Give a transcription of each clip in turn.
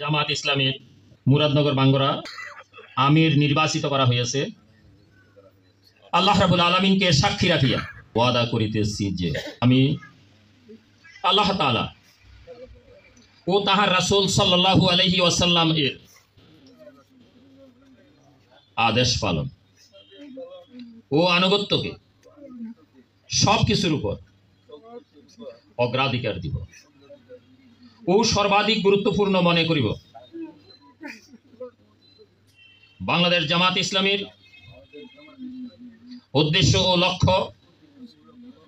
জামাত ইসলামের মুরাদনগর বাঙ্গরা আমির নির্বাচিত করা হয়েছে। আল্লাহ রাব্বুল আলামিনকে সাক্ষী রাখিয়া ওয়াদা করিতেছি যে আমি আল্লাহ তাআলা ও তাহার রাসূল সাল্লাল্লাহু আলাইহি ওয়াসাল্লাম এর আদেশ পালন ও আনুগত্যকে সব কিছুর উপর অগ্রাধিকার দিব ও সর্বাধিক গুরুত্বপূর্ণ মনে করিব বাংলাদেশ জামাত ইসলামের উদ্দেশ্য ও লক্ষ্য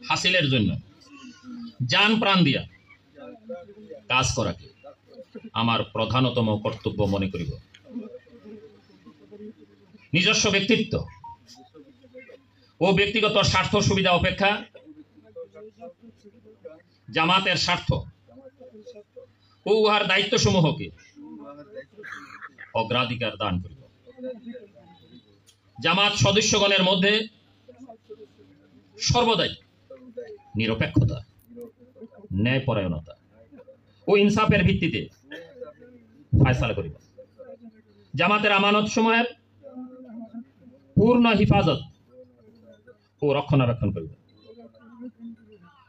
হাসিলের জন্য জান প্রাণ দিয়া কাজ করাকে আমার প্রধানতম কর্তব্য মনে করিব। নিজস্ব ব্যক্তিত্ব ও ব্যক্তিগত স্বার্থ সুবিধা অপেক্ষা জামাতের স্বার্থ ও উহার দায়িত্ব সমূহকে অগ্রাধিকার দান করিব। জামাত সদস্যগণের মধ্যে সর্বদাই নিরপেক্ষতা, ন্যায়পরায়ণতা ও ইনসাফের ভিত্তিতে ফয়সালা করিব। জামাতের আমানত সমূহের পূর্ণ হিফাজত ও রক্ষণাবেক্ষণ করিব।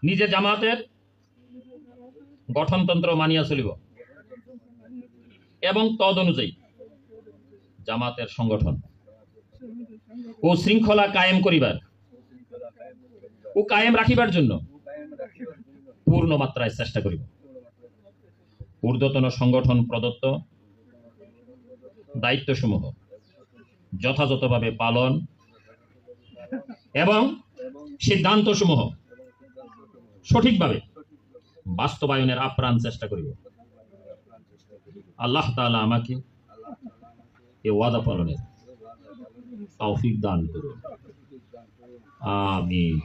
নিজে জামাতের গঠনতন্ত্র মানিয়া চলিব এবং তদ অনুযায়ী জামাতের সংগঠন ও শৃঙ্খলা কায়েম করিবার ও কায়েম রাখিবার জন্য পূর্ণ মাত্রায় চেষ্টা করিব। ঊর্ধ্বতন সংগঠন প্রদত্ত দায়িত্বসমূহ যথাযথভাবে পালন এবং সিদ্ধান্তসমূহ সঠিকভাবে বাস্তবায়নের আপ্রাণ চেষ্টা করিব। আল্লাহ তাআলা আমাকে এ ওয়াদা পালনের তৌফিক দান করুন। আমিন।